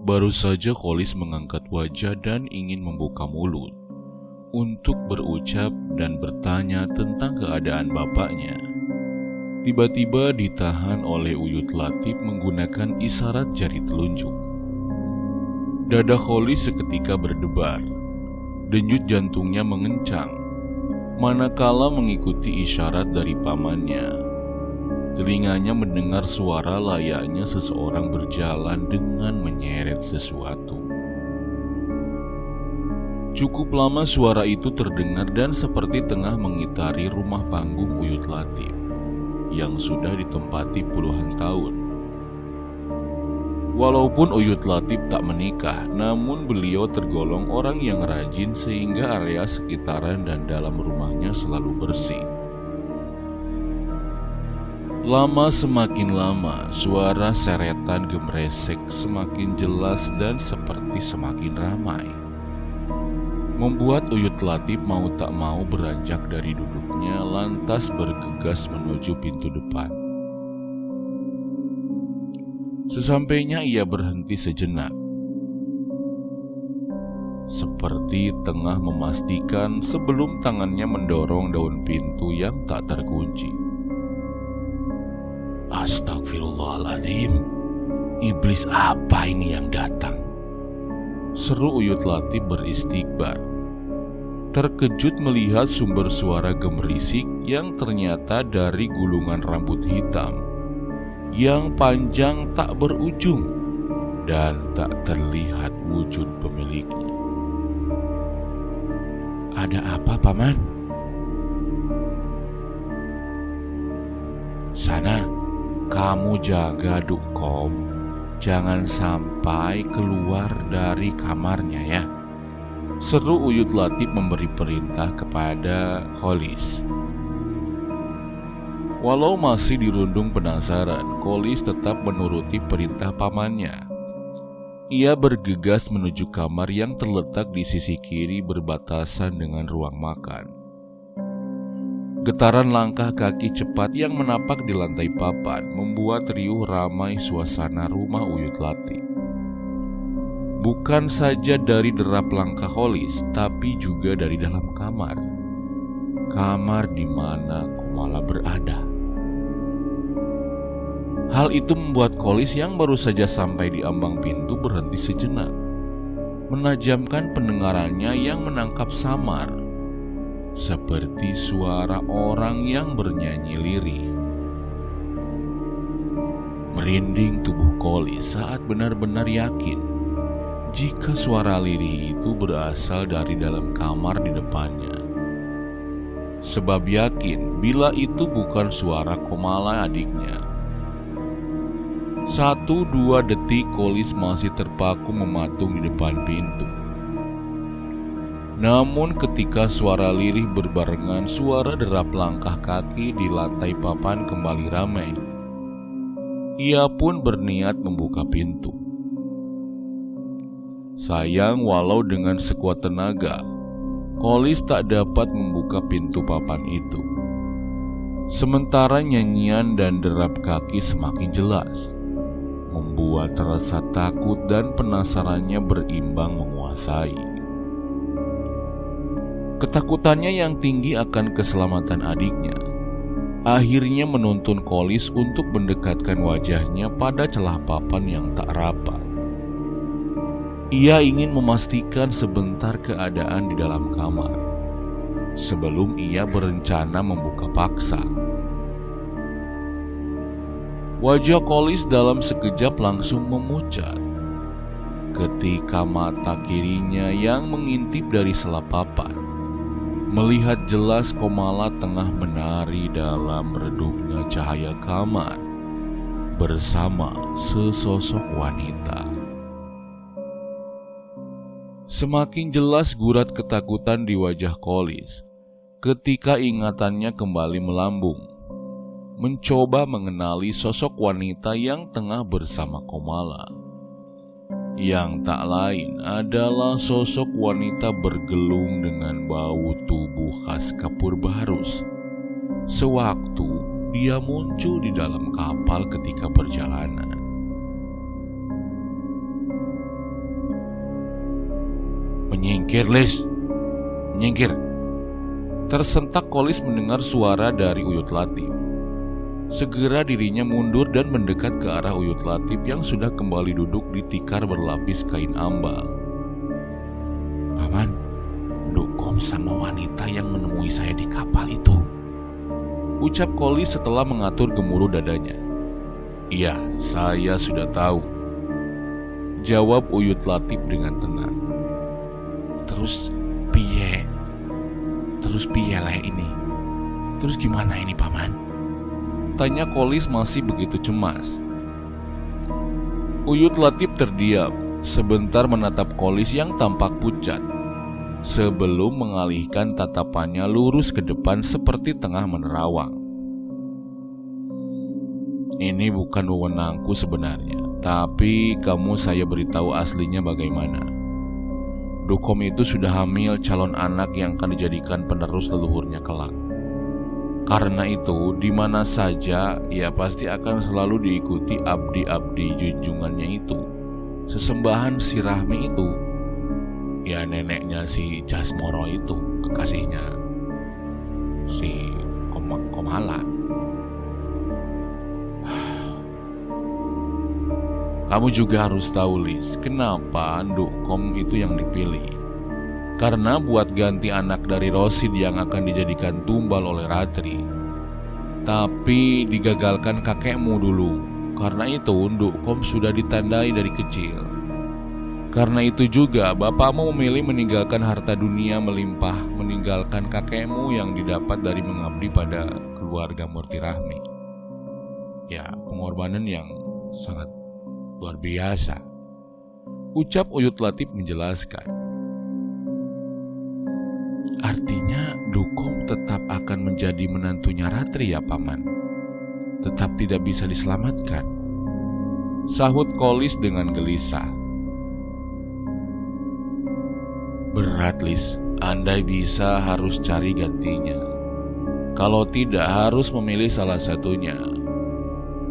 Baru saja Kholis mengangkat wajah dan ingin membuka mulut untuk berucap dan bertanya tentang keadaan bapaknya. Tiba-tiba ditahan oleh Uyut Latif menggunakan isyarat jari telunjuk. Dada Kholis seketika berdebar, denyut jantungnya mengencang, manakala mengikuti isyarat dari pamannya. Telinganya mendengar suara layaknya seseorang berjalan dengan menyeret sesuatu. Cukup lama suara itu terdengar dan seperti tengah mengitari rumah panggung Uyut Latif yang sudah ditempati puluhan tahun. Walaupun Uyut Latif tak menikah, namun beliau tergolong orang yang rajin sehingga area sekitaran dan dalam rumahnya selalu bersih. Lama semakin lama, suara seretan gemresek semakin jelas dan seperti semakin ramai, membuat Uyut Latif mau tak mau beranjak dari duduknya lantas bergegas menuju pintu depan. Sesampainya ia berhenti sejenak, seperti tengah memastikan sebelum tangannya mendorong daun pintu yang tak terkunci. Astagfirullahaladzim, iblis apa ini yang datang? Seru Uyut Latif beristighfar, terkejut melihat sumber suara gemerisik yang ternyata dari gulungan rambut hitam yang panjang tak berujung dan tak terlihat wujud pemiliknya. Ada apa, Paman? Sana, kamu jaga Dukom, jangan sampai keluar dari kamarnya ya. Seru Uyut Latif memberi perintah kepada Kholis. Walau masih dirundung penasaran, Kholis tetap menuruti perintah pamannya. Ia bergegas menuju kamar yang terletak di sisi kiri berbatasan dengan ruang makan. Getaran langkah kaki cepat yang menapak di lantai papan membuat riuh ramai suasana rumah Uyut Latif. Bukan saja dari derap langkah Kholis, tapi juga dari dalam kamar. Kamar di mana Komala berada. Hal itu membuat Kholis yang baru saja sampai di ambang pintu berhenti sejenak, menajamkan pendengarannya yang menangkap samar, seperti suara orang yang bernyanyi lirih. Merinding tubuh Kholis saat benar-benar yakin jika suara lirih itu berasal dari dalam kamar di depannya. Sebab yakin bila itu bukan suara Komala adiknya. 1-2 detik Kholis masih terpaku mematung di depan pintu. Namun ketika suara lirih berbarengan suara derap langkah kaki di lantai papan kembali ramai, ia pun berniat membuka pintu. Sayang walau dengan sekuat tenaga, Kholis tak dapat membuka pintu papan itu. Sementara nyanyian dan derap kaki semakin jelas, membuat rasa takut dan penasarannya berimbang menguasai. Ketakutannya yang tinggi akan keselamatan adiknya akhirnya menuntun Kholis untuk mendekatkan wajahnya pada celah papan yang tak rapat. Ia ingin memastikan sebentar keadaan di dalam kamar sebelum ia berencana membuka paksa. Wajah Kholis dalam sekejap langsung memucat ketika mata kirinya yang mengintip dari sela papan melihat jelas Komala tengah menari dalam redupnya cahaya kamar bersama sesosok wanita. Semakin jelas gurat ketakutan di wajah Kholis ketika ingatannya kembali melambung, mencoba mengenali sosok wanita yang tengah bersama Komala. Yang tak lain adalah sosok wanita bergelung dengan bau tubuh khas kapur barus sewaktu dia muncul di dalam kapal ketika perjalanan. "Menyingkir, Lis, menyingkir." Tersentak Kolis mendengar suara dari Uyut Latif. Segera dirinya mundur dan mendekat ke arah Uyut Latif yang sudah kembali duduk di tikar berlapis kain ambal. "Paman, Ndukom sama wanita yang menemui saya di kapal itu," ucap Kolis setelah mengatur gemuruh dadanya. "Iya, saya sudah tahu," jawab Uyut Latif dengan tenang. Terus piye lah ini? Terus gimana ini, Paman?" tanya Kolis masih begitu cemas. Uyut Latif terdiam, sebentar menatap Kolis yang tampak pucat, sebelum mengalihkan tatapannya lurus ke depan seperti tengah menerawang. "Ini bukan wewenangku sebenarnya, tapi kamu saya beritahu aslinya bagaimana. Ndukom itu sudah hamil calon anak yang akan dijadikan penerus leluhurnya kelak. Karena itu, di mana saja ia pasti akan selalu diikuti abdi-abdi junjungannya itu, sesembahan si Rahmi itu, ya neneknya si Jasmoro itu, kekasihnya si Komala. Kamu juga harus tahu, Lis, kenapa Ndukom itu yang dipilih. Karena buat ganti anak dari Rosid yang akan dijadikan tumbal oleh Ratri. Tapi digagalkan kakekmu dulu. Karena itu Ndukom sudah ditandai dari kecil. Karena itu juga bapakmu memilih meninggalkan harta dunia melimpah, meninggalkan kakekmu yang didapat dari mengabdi pada keluarga Murti Rahmi. Ya, pengorbanan yang sangat luar biasa, ucap Uyut Latif menjelaskan. Artinya Ndukom tetap akan menjadi menantunya Ratri ya, Paman? Tetap tidak bisa diselamatkan, sahut Kolis dengan gelisah. Berat, Lis, andai bisa harus cari gantinya. Kalau tidak harus memilih salah satunya,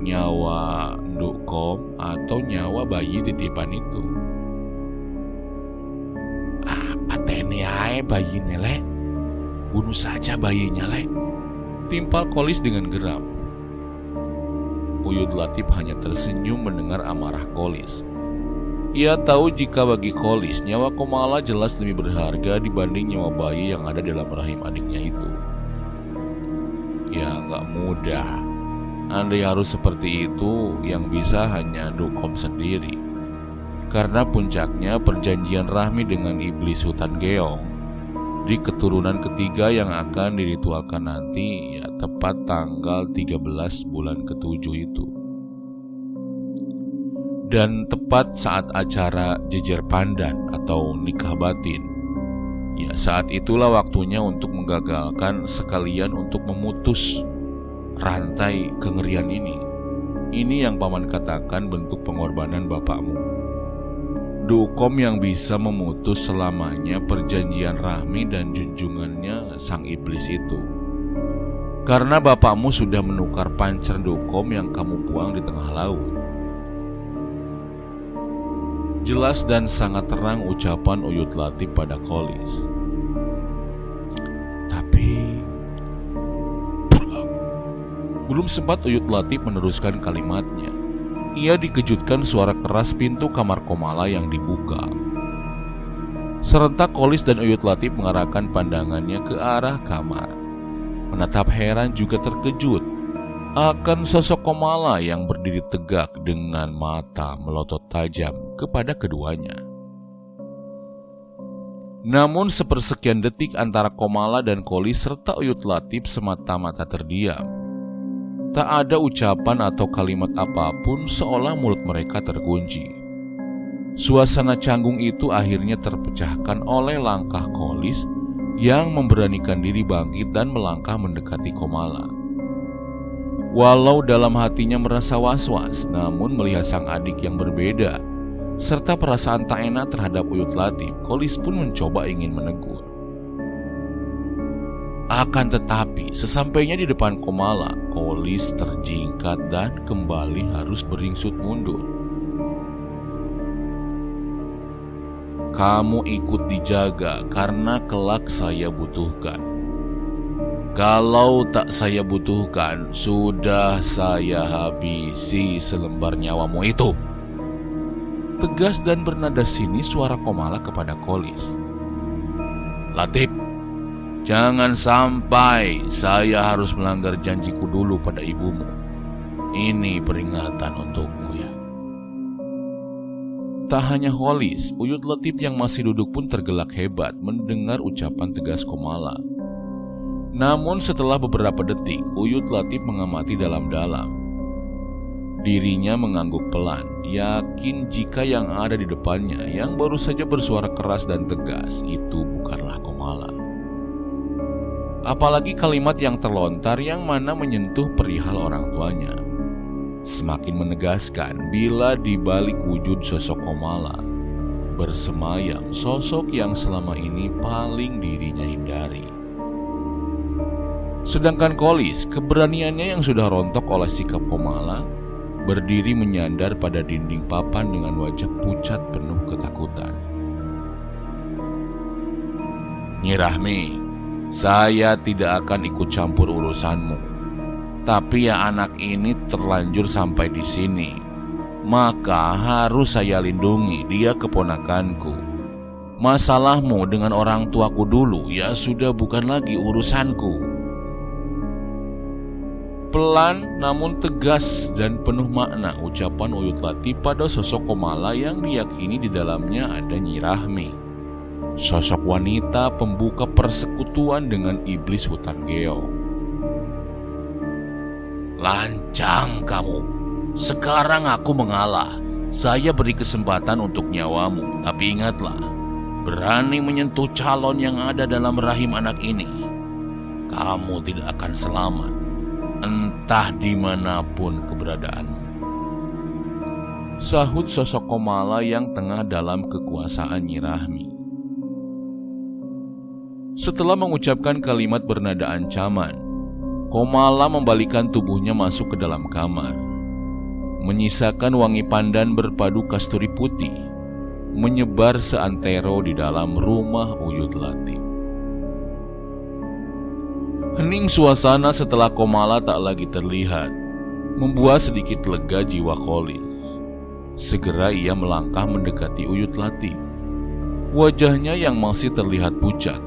nyawa Ndukom atau nyawa bayi titipan itu. "Pateni ae bayinya, Le. Bunuh saja bayinya, Le," timpal Kolis dengan geram. Uyut Latif hanya tersenyum mendengar amarah Kolis. Ia tahu jika bagi Kolis, nyawa Komala jelas lebih berharga dibanding nyawa bayi yang ada dalam rahim adiknya itu. Ya, gak mudah. Andai harus seperti itu, yang bisa hanya Ndukom sendiri. Karena puncaknya perjanjian Rahmi dengan iblis hutan Geong di keturunan ketiga yang akan diritualkan nanti, ya tepat tanggal 13 bulan ke-7 itu. Dan tepat saat acara jejer pandan atau nikah batin, ya saat itulah waktunya untuk menggagalkan sekalian untuk memutus rantai kengerian ini. Ini yang Paman katakan bentuk pengorbanan bapakmu. Ndukom yang bisa memutus selamanya perjanjian Rahmi dan junjungannya sang iblis itu. Karena bapakmu sudah menukar pancer Ndukom yang kamu buang di tengah laut. Jelas dan sangat terang ucapan Uyut Latif pada Kolis. Tapi belum sempat Uyut Latif meneruskan kalimatnya, ia dikejutkan suara keras pintu kamar Komala yang dibuka. Serentak Kolis dan Uyut Latif mengarahkan pandangannya ke arah kamar, menatap heran juga terkejut akan sosok Komala yang berdiri tegak dengan mata melotot tajam kepada keduanya. Namun sepersekian detik antara Komala dan Kolis serta Uyut Latif semata-mata terdiam. Tak ada ucapan atau kalimat apapun, seolah mulut mereka terkunci. Suasana canggung itu akhirnya terpecahkan oleh langkah Kolis yang memberanikan diri bangkit dan melangkah mendekati Komala. Walau dalam hatinya merasa was-was, namun melihat sang adik yang berbeda serta perasaan tak enak terhadap Uyut Latif, Kolis pun mencoba ingin menegur. Akan tetapi, sesampainya di depan Komala, Kolis terjingkat dan kembali harus beringsut mundur. kamu ikut dijaga karena kelak saya butuhkan. Kalau tak saya butuhkan, sudah saya habisi selembar nyawamu itu." Tegas dan bernada sinis suara Komala kepada Kolis. "Latif, jangan sampai saya harus melanggar janjiku dulu pada ibumu. Ini peringatan untukmu ya." Tak hanya Kolis, Uyut Latif yang masih duduk pun tergelak hebat mendengar ucapan tegas Komala. Namun setelah beberapa detik, Uyut Latif mengamati dalam-dalam. Dirinya mengangguk pelan, yakin jika yang ada di depannya yang baru saja bersuara keras dan tegas itu bukanlah Komala. Apalagi kalimat yang terlontar yang mana menyentuh perihal orang tuanya. Semakin menegaskan bila di balik wujud sosok Komala bersemayam sosok yang selama ini paling dirinya hindari. Sedangkan Kolis, keberaniannya yang sudah rontok oleh sikap Komala, berdiri menyandar pada dinding papan dengan wajah pucat penuh ketakutan. "Nyi Rahmi, saya tidak akan ikut campur urusanmu. Tapi ya anak ini terlanjur sampai di sini, maka harus saya lindungi, dia keponakanku. Masalahmu dengan orang tuaku dulu ya sudah bukan lagi urusanku." Pelan namun tegas dan penuh makna ucapan Uyut Latif pada sosok Komala yang diyakini di dalamnya ada Nyi Rahmi, sosok wanita pembuka persekutuan dengan iblis hutan Geo. "Lancang kamu, sekarang aku mengalah. Saya beri kesempatan untuk nyawamu, tapi ingatlah, berani menyentuh calon yang ada dalam rahim anak ini, kamu tidak akan selamat. Entah dimanapun keberadaanmu," sahut sosok Komala yang tengah dalam kekuasaan Nyi Rahmi. Setelah mengucapkan kalimat bernada ancaman, Komala membalikkan tubuhnya masuk ke dalam kamar, menyisakan wangi pandan berpadu kasturi putih menyebar seantero di dalam rumah Uyut Latif. Hening suasana setelah Komala tak lagi terlihat, membuat sedikit lega jiwa Kolis. Segera ia melangkah mendekati Uyut Latif. Wajahnya yang masih terlihat pucat,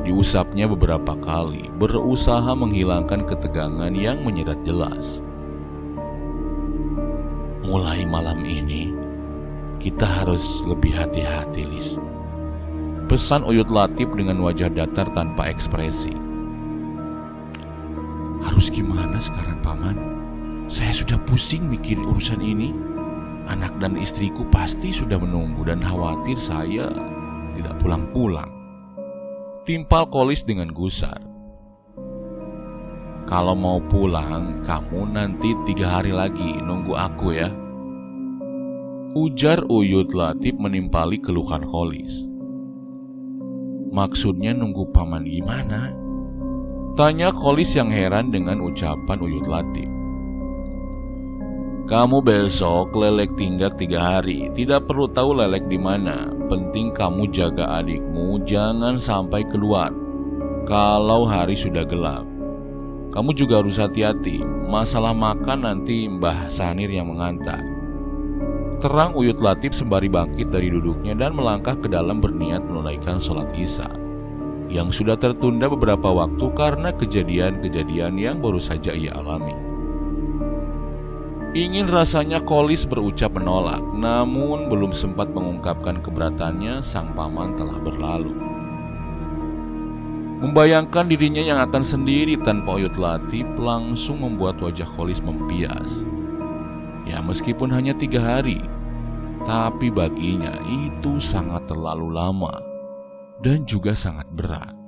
diusapnya beberapa kali, berusaha menghilangkan ketegangan yang menyerat jelas. "Mulai malam ini, kita harus lebih hati-hati, Lis," pesan Uyut Latif dengan wajah datar tanpa ekspresi. "Harus gimana sekarang, Paman? Saya sudah pusing mikirin urusan ini. Anak dan istriku pasti sudah menunggu dan khawatir saya tidak pulang-pulang," timpal Kolis dengan gusar. "Kalau mau pulang, kamu nanti 3 hari lagi nunggu aku ya," ujar Uyut Latif menimpali keluhan Kolis. "Maksudnya nunggu Paman gimana?" tanya Kolis yang heran dengan ucapan Uyut Latif. "Kamu besok lelek tinggak 3 hari. Tidak perlu tahu lelek di mana. Penting kamu jaga adikmu, jangan sampai keluar kalau hari sudah gelap. Kamu juga harus hati-hati. Masalah makan nanti Mbah Sanir yang mengantar," terang Uyut Latif sembari bangkit dari duduknya dan melangkah ke dalam berniat menunaikan sholat Isya yang sudah tertunda beberapa waktu karena kejadian-kejadian yang baru saja ia alami. Ingin rasanya Kolis berucap menolak, namun belum sempat mengungkapkan keberatannya, sang paman telah berlalu. Membayangkan dirinya yang akan sendiri tanpa Uyut Latif langsung membuat wajah Kolis mempias. Ya meskipun hanya 3 hari, tapi baginya itu sangat terlalu lama dan juga sangat berat.